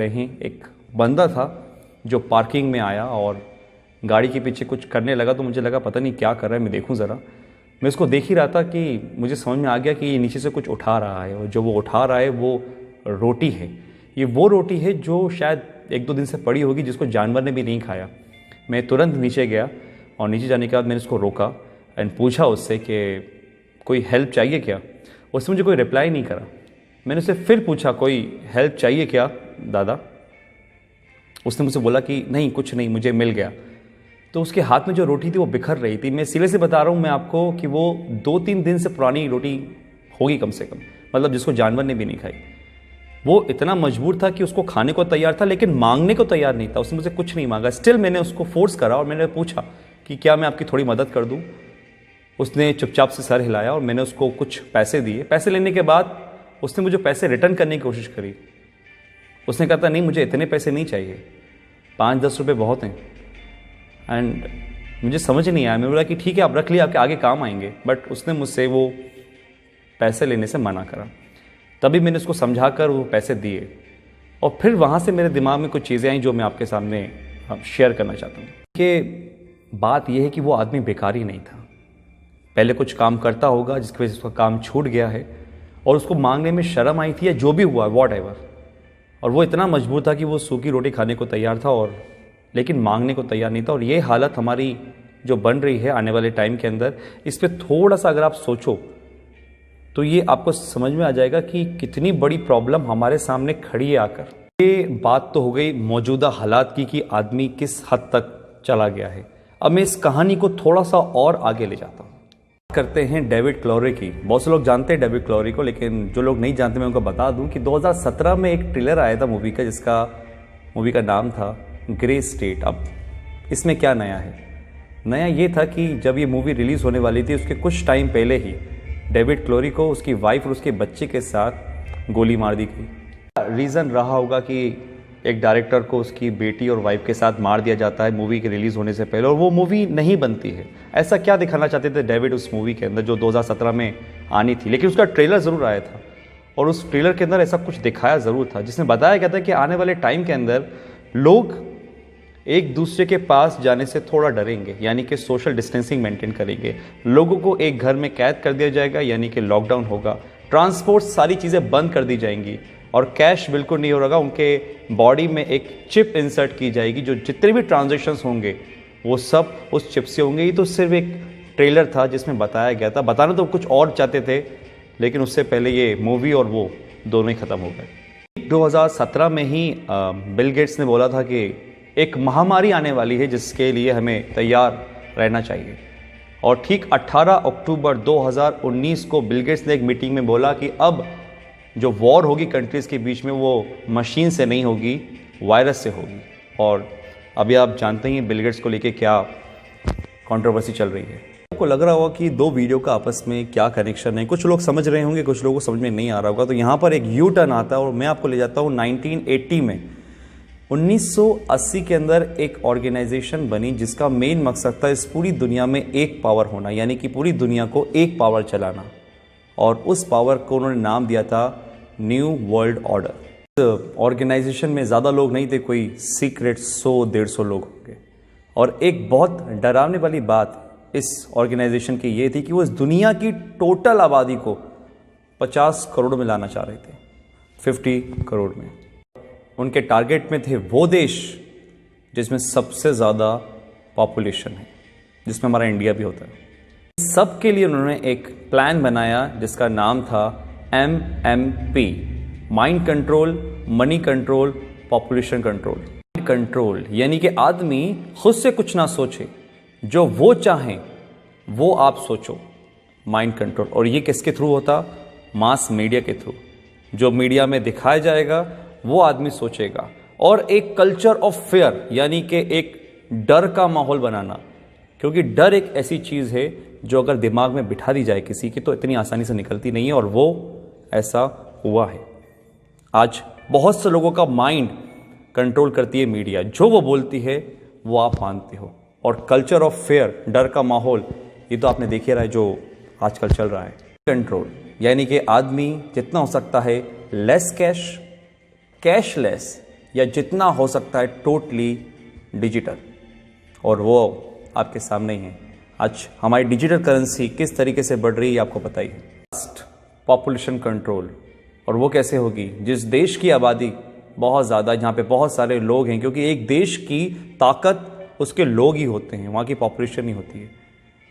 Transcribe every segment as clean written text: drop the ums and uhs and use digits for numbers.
कहीं एक बंदा था जो पार्किंग में आया और गाड़ी के पीछे कुछ करने लगा, तो मुझे लगा पता नहीं क्या कर रहा है, मैं देखूं ज़रा। मैं उसको देख ही रहा था कि मुझे समझ में आ गया कि ये नीचे से कुछ उठा रहा है, और जो वो उठा रहा है वो रोटी है। ये वो रोटी है जो शायद 1-2 दिन से पड़ी होगी, जिसको जानवर ने भी नहीं खाया। मैं तुरंत नीचे गया और नीचे जाने के बाद मैंने उसको रोका एंड पूछा उससे कि कोई हेल्प चाहिए क्या। उसने मुझे कोई रिप्लाई नहीं करा। मैंने उससे फिर पूछा कोई हेल्प चाहिए क्या दादा। उसने मुझसे बोला कि नहीं कुछ नहीं, मुझे मिल गया। तो उसके हाथ में जो रोटी थी वो बिखर रही थी। मैं सिरे से बता रहा हूँ मैं आपको कि वो 2-3 दिन से पुरानी रोटी होगी कम से कम, मतलब जिसको जानवर ने भी नहीं खाई। वो इतना मजबूर था कि उसको खाने को तैयार था, लेकिन मांगने को तैयार नहीं था। उसने मुझसे कुछ नहीं मांगा। स्टिल मैंने उसको फोर्स करा और मैंने पूछा कि क्या मैं आपकी थोड़ी मदद कर दूँ। उसने चुपचाप से सर हिलाया और मैंने उसको कुछ पैसे दिए। पैसे लेने के बाद उसने मुझे पैसे रिटर्न करने की कोशिश करी। उसने कहा था नहीं मुझे इतने पैसे नहीं चाहिए, 5-10 रुपये बहुत हैं। एंड मुझे समझ नहीं आया। मैं बोला कि ठीक है आप रख लिया, आपके आगे काम आएंगे। बट उसने मुझसे वो पैसे लेने से मना करा। तभी मैंने उसको समझा कर वो पैसे दिए, और फिर वहाँ से मेरे दिमाग में कुछ चीज़ें आई जो मैं आपके सामने शेयर करना चाहता हूँ। कि बात यह है कि वो आदमी बेकारी नहीं था, पहले कुछ काम करता होगा जिसकी वजह से उसका काम छूट गया है, और उसको मांगने में शर्म आई थी या जो भी हुआ वॉट एवर, और वो इतना मजबूर था कि वो सूखी रोटी खाने को तैयार था और लेकिन मांगने को तैयार नहीं था। और ये हालत हमारी जो बन रही है आने वाले टाइम के अंदर, इस पर थोड़ा सा अगर आप सोचो तो ये आपको समझ में आ जाएगा कि कितनी बड़ी प्रॉब्लम हमारे सामने खड़ी है आकर। ये बात तो हो गई मौजूदा हालात की कि आदमी किस हद तक चला गया है। अब मैं इस कहानी को थोड़ा सा और आगे ले जाता हूँ। करते हैं डेविड क्लोरे की। बहुत से लोग जानते हैं डेविड क्लोरे को, लेकिन जो लोग नहीं जानते मैं उनको बता दूं कि 2017 में एक ट्रेलर आया था मूवी का, जिसका मूवी का नाम था ग्रे स्टेट। अब इसमें क्या नया है? नया ये था कि जब ये मूवी रिलीज़ होने वाली थी उसके कुछ टाइम पहले ही डेविड क्लोरे को उसकी वाइफ और उसके बच्चे के साथ गोली मार दी गई। रीज़न रहा होगा कि एक डायरेक्टर को उसकी बेटी और वाइफ के साथ मार दिया जाता है मूवी के रिलीज़ होने से पहले, और वो मूवी नहीं बनती है। ऐसा क्या दिखाना चाहते थे डेविड उस मूवी के अंदर जो 2017 में आनी थी, लेकिन उसका ट्रेलर ज़रूर आया था, और उस ट्रेलर के अंदर ऐसा कुछ दिखाया ज़रूर था जिसमें बताया गया था कि आने वाले टाइम के अंदर लोग एक दूसरे के पास जाने से थोड़ा डरेंगे, यानी कि सोशल डिस्टेंसिंग मेंटेन करेंगे। लोगों को एक घर में कैद कर दिया जाएगा, यानी कि लॉकडाउन होगा। ट्रांसपोर्ट सारी चीज़ें बंद कर दी जाएंगी, और कैश बिल्कुल नहीं होगा। उनके बॉडी में एक चिप इंसर्ट की जाएगी, जो जितने भी ट्रांजैक्शंस होंगे वो सब उस चिप से होंगे। ये तो सिर्फ एक ट्रेलर था जिसमें बताया गया था। बताना तो कुछ और चाहते थे, लेकिन उससे पहले ये मूवी और वो दोनों ही ख़त्म हो गए। 2017 में ही बिल गेट्स ने बोला था कि एक महामारी आने वाली है जिसके लिए हमें तैयार रहना चाहिए। और ठीक 18 अक्टूबर 2019 को बिल गेट्स ने एक मीटिंग में बोला कि अब जो वॉर होगी कंट्रीज़ के बीच में वो मशीन से नहीं होगी, वायरस से होगी। और अभी आप जानते हैं बिल गेट्स को लेके क्या कंट्रोवर्सी चल रही है। आपको लग रहा होगा कि दो वीडियो का आपस में क्या कनेक्शन है। कुछ लोग समझ रहे होंगे, कुछ लोगों को समझ में नहीं आ रहा होगा। तो यहाँ पर एक यू टर्न आता है और मैं आपको ले जाता हूँ 1980 में। 1980 के अंदर एक ऑर्गेनाइजेशन बनी जिसका मेन मकसद था इस पूरी दुनिया में एक पावर होना, यानी कि पूरी दुनिया को एक पावर चलाना। और उस पावर को उन्होंने नाम दिया था न्यू वर्ल्ड ऑर्डर। ऑर्गेनाइजेशन में ज़्यादा लोग नहीं थे, कोई सीक्रेट 100-150 लोग होंगे। और एक बहुत डरावने वाली बात इस ऑर्गेनाइजेशन की ये थी कि वो इस दुनिया की टोटल आबादी को 50 करोड़ में लाना चाह रहे थे, 50 करोड़ में। उनके टारगेट में थे वो देश जिसमें सबसे ज़्यादा पॉपुलेशन है, जिसमें हमारा इंडिया भी होता है। सबके लिए उन्होंने एक प्लान बनाया जिसका नाम था MMP, mind control, money control, population control. Control यानी कि आदमी खुद से कुछ ना सोचे, जो वो चाहें वो आप सोचो, माइंड कंट्रोल। और ये किसके थ्रू होता? मास मीडिया के थ्रू। जो मीडिया में दिखाया जाएगा वो आदमी सोचेगा। और एक कल्चर ऑफ फेयर, यानी कि एक डर का माहौल बनाना, क्योंकि डर एक ऐसी चीज़ है जो अगर दिमाग में बिठा दी जाए किसी की तो इतनी आसानी से निकलती नहीं है, और वो ऐसा हुआ है। आज बहुत से लोगों का माइंड कंट्रोल करती है मीडिया, जो वो बोलती है वो आप मानते हो। और कल्चर ऑफ फेयर, डर का माहौल, ये तो आपने देख ही रहा है जो आजकल चल रहा है। कंट्रोल यानी कि आदमी जितना हो सकता है लेस कैश, कैशलेस, या जितना हो सकता है टोटली डिजिटल, और वो आपके सामने ही है। आज हमारी डिजिटल करेंसी किस तरीके से बढ़ रही है आपको पता ही है। पॉपुलेशन कंट्रोल, और वो कैसे होगी? जिस देश की आबादी बहुत ज़्यादा, जहाँ पे बहुत सारे लोग हैं, क्योंकि एक देश की ताकत उसके लोग ही होते हैं, वहाँ की पॉपुलेशन ही होती है।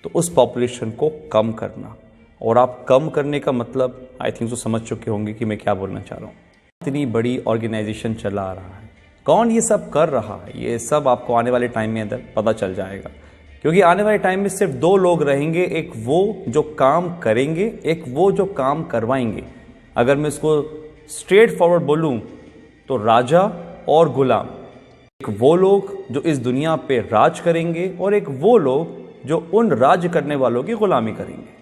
तो उस पॉपुलेशन को कम करना, और आप कम करने का मतलब आई थिंक तो समझ चुके होंगे कि मैं क्या बोलना चाह रहा हूँ। इतनी बड़ी ऑर्गेनाइजेशन चला रहा है, कौन ये सब कर रहा है, ये सब आपको आने वाले टाइम में अंदर पता चल जाएगा। क्योंकि आने वाले टाइम में सिर्फ दो लोग रहेंगे, एक वो जो काम करेंगे, एक वो जो काम करवाएंगे। अगर मैं इसको स्ट्रेट फॉरवर्ड बोलूं तो राजा और गुलाम। एक वो लोग जो इस दुनिया पे राज करेंगे, और एक वो लोग जो उन राज करने वालों की गुलामी करेंगे।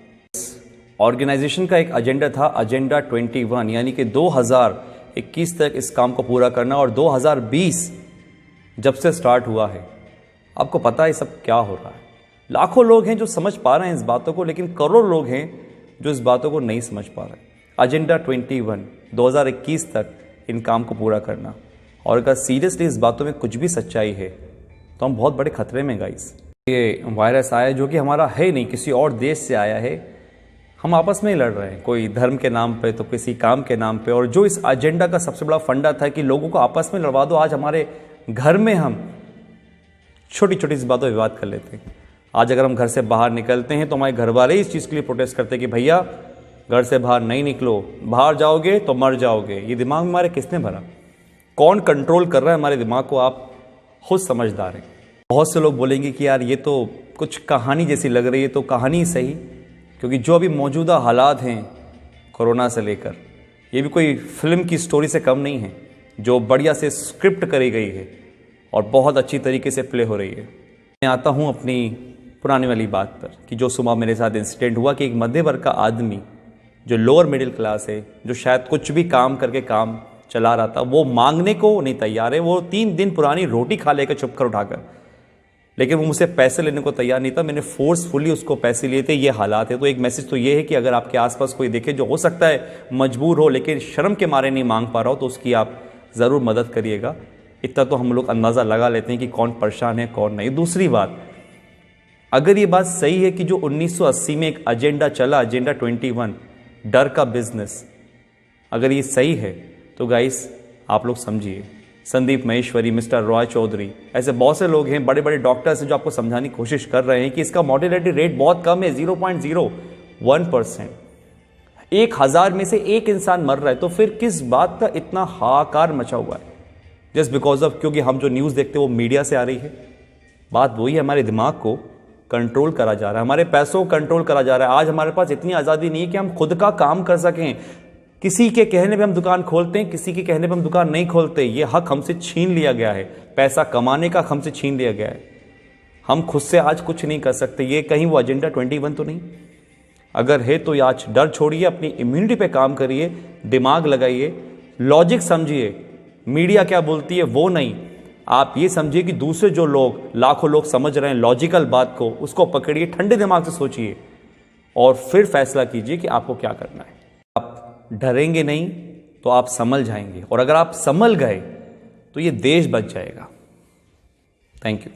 ऑर्गेनाइजेशन का एक एजेंडा था, एजेंडा 21, यानी कि 2021 तक इस काम को पूरा करना, और 2020 जब से स्टार्ट हुआ है, आपको पता है सब क्या हो रहा है। लाखों लोग हैं जो समझ पा रहे हैं इस बातों को, लेकिन करोड़ लोग हैं जो इस बातों को नहीं समझ पा रहे। एजेंडा 21 2021 तक इन काम को पूरा करना, और अगर सीरियसली इस बातों में कुछ भी सच्चाई है तो हम बहुत बड़े खतरे में गाइस। ये वायरस आया जो कि हमारा है नहीं, किसी और देश से आया है। हम आपस में ही लड़ रहे हैं, कोई धर्म के नाम पे तो किसी काम के नाम पे। और जो इस एजेंडा का सबसे बड़ा फंडा था कि लोगों को आपस में लड़वा दो, आज हमारे घर में हम छोटी छोटी इस बातों पर विवाद कर लेते हैं। आज अगर हम घर से बाहर निकलते हैं तो हमारे घर वाले इस चीज़ के लिए प्रोटेस्ट करते हैं कि भैया घर से बाहर नहीं निकलो, बाहर जाओगे तो मर जाओगे। ये दिमाग में हमारे किसने भरा? कौन कंट्रोल कर रहा है हमारे दिमाग को? आप खुद समझदार हैं। बहुत से लोग बोलेंगे कि यार ये तो कुछ कहानी जैसी लग रही है, तो कहानी सही, क्योंकि जो अभी मौजूदा हालात हैं कोरोना से लेकर, ये भी कोई फिल्म की स्टोरी से कम नहीं है, जो बढ़िया से स्क्रिप्ट करी गई है और बहुत अच्छी तरीके से प्ले हो रही है। मैं आता हूँ अपनी पुरानी वाली बात पर कि जो सुबह मेरे साथ इंसिडेंट हुआ कि एक मध्य वर्ग का आदमी जो लोअर मिडिल क्लास है, जो शायद कुछ भी काम करके काम चला रहा था, वो मांगने को नहीं तैयार है। वो 3 दिन पुरानी रोटी खा लेकर छुप कर उठाकर, लेकिन वो मुझसे पैसे लेने को तैयार नहीं था। मैंने फोर्सफुली उसको पैसे लिए थे। ये हालात है। तो एक मैसेज तो ये है कि अगर आपके आसपास कोई देखे जो हो सकता है मजबूर हो, लेकिन शर्म के मारे नहीं मांग पा रहा हो, तो उसकी आप ज़रूर मदद करिएगा। इतना तो हम लोग अंदाज़ा लगा लेते हैं कि कौन परेशान है कौन नहीं। दूसरी बात, अगर ये बात सही है कि जो 1980 में एक एजेंडा चला, एजेंडा 21, डर का बिजनेस, अगर ये सही है तो गाइस आप लोग समझिए, संदीप महेश्वरी, मिस्टर रॉय चौधरी, ऐसे बहुत से लोग हैं, बड़े बड़े डॉक्टर्स हैं जो आपको समझाने की कोशिश कर रहे हैं कि इसका मॉर्टेलिटी रेट बहुत कम है, 0.01%। 1000 में से एक इंसान मर रहा है, तो फिर किस बात का इतना हाहाकार मचा हुआ है? जस्ट बिकॉज ऑफ, क्योंकि हम जो न्यूज़ देखते हैं वो मीडिया से आ रही है। बात वही है, हमारे दिमाग को कंट्रोल करा जा रहा है, हमारे पैसों को कंट्रोल करा जा रहा है। आज हमारे पास इतनी आज़ादी नहीं है कि हम खुद का काम कर सकें। किसी के कहने पे हम दुकान खोलते हैं, किसी के कहने पे हम दुकान नहीं खोलते। ये हक हमसे छीन लिया गया है, पैसा कमाने का हमसे छीन लिया गया है। हम खुद से आज कुछ नहीं कर सकते। ये कहीं वो एजेंडा 21 तो नहीं? अगर है तो आज डर छोड़िए, अपनी इम्यूनिटी पे काम करिए, दिमाग लगाइए, लॉजिक समझिए। मीडिया क्या बोलती है वो नहीं, आप ये समझिए कि दूसरे जो लोग, लाखों लोग समझ रहे हैं लॉजिकल बात को, उसको पकड़िए, ठंडे दिमाग से सोचिए और फिर फैसला कीजिए कि आपको क्या करना है। आप डरेंगे नहीं तो आप संभल जाएंगे, और अगर आप संभल गए तो ये देश बच जाएगा। Thank you.